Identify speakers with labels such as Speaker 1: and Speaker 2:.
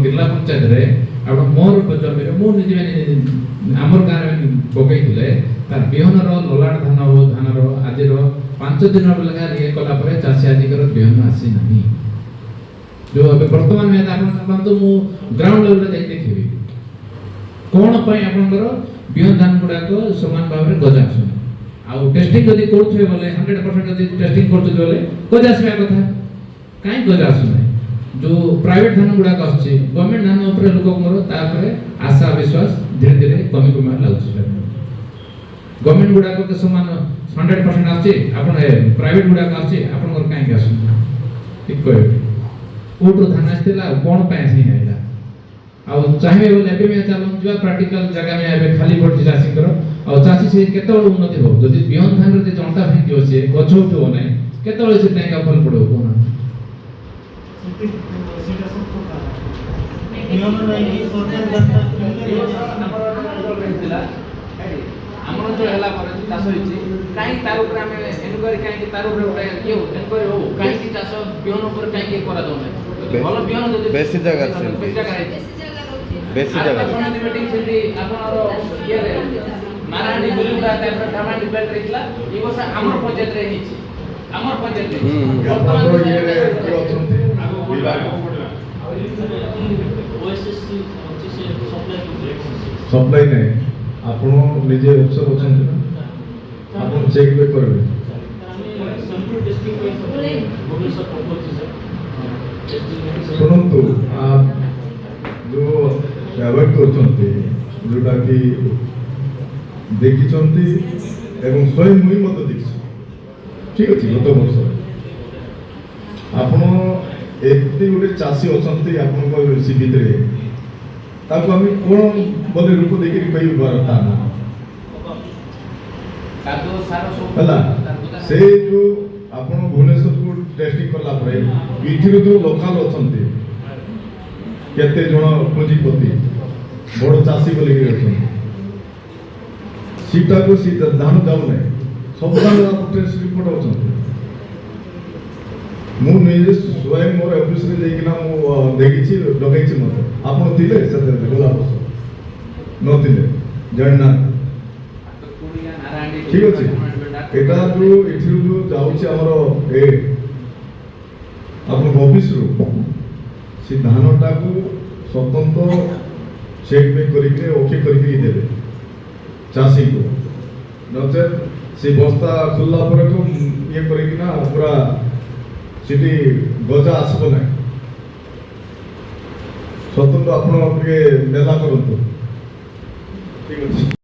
Speaker 1: जिला पंचायत रे आप मोर जमी मु निजे आमर गाँव में पकई तार बिहन ललाट धान हो धान आज 5 दिन लगा ये कला चाषी आजिकर बिहन आसी ना जो बर्तमान में आप मु ग्राउंड लेवल देखी कौन आपंकर बिहन धान गुड़ाक सामान भाव में गजा आस आउ टेस्टिंग जब करुवे बोले 100% जब टेस्टिंग कर गजा आसवा कथा कहीं गजा आसुना जो प्राइवेट धान गुड़ाक आसुच्छी गवर्नमेंट धान उपर लोक आशा विश्वास धीरे धीरे कमी कमी लगुच गवर्नमेंट गुड़ाक के समान 100% आछे आपण प्राइवेट गुड़ाक आछे आपण कहीं आसुना ठीक कह कोटो धान आसला कौन आसी आइला आ चाहिए बोले एबे में चलो जो प्रैक्टिकल जगह में एबे खाली पड़ चाषी कर आ चाषी से केते उन्नति हो जदि बिहन धान रे जंटा फेंकी होछे गछ उठो नै केते से टाइका फल पड़ो कोना हमर जो हला पर चाष होइछि काई तार ऊपर हम एनक्वायरी काई तार ऊपर उठा के एनक्वायरी हो काई की चाष बिहन ऊपर काई के करा दो नै भलो बिहन जदि बेसी जगह बेसी जगह मीटिंग से आपनर ये रे नारायणी बुलुका तापर टमाटी बेल्ट रेखला ई वर्ष हमर पंचायत रे हिछि हमर पंचायत रे वर्तमान ये रे अछंती विभाग ओएसएससी से सप्लाई नै आपण निजे अफसर अछंती ना आपण चेक भी करबे सैंपल टेस्टिंग पे भुवनेश्वर प्रपोज सर सुनंतु आप जो अवॉइड करछंती जोटा कि देखिछंती एवं स्वयं मुई मत देखछि ठीक अछि गत वर्ष आपण एति गोटे चासी अछंती आपण को सीबी रे ताको हम कोन बोले रूप देखि कहि बारता ना कादो सारो सब हला से जो आपण भुवनेश्वर को टेस्टिंग करला परे इथिरो जो लोकल अछंती केते जण पुंजीपति बड़ चाषी बोले सीटा को सीधा धान जाऊ ना सब धान टेस्ट रिपोर्ट अछंती मु निजे स्वयं मोर ऑफिस रे जाइकिना मु देखिछि लगाइछि मते आपण दिले सते गला बस न दिले जानना ठीक अछि एटा जो इथिरु जो जाउछि हमर ए आपण ऑफिस रो से धानटा को स्वतंत्र चेक में करिके ओके करिके देबे चाषी को नचे से बस्ता खुल्ला पर को ये करिके ना पूरा सिटी गजा आसबो ना स्वतंत्र आपण के मेला करंतु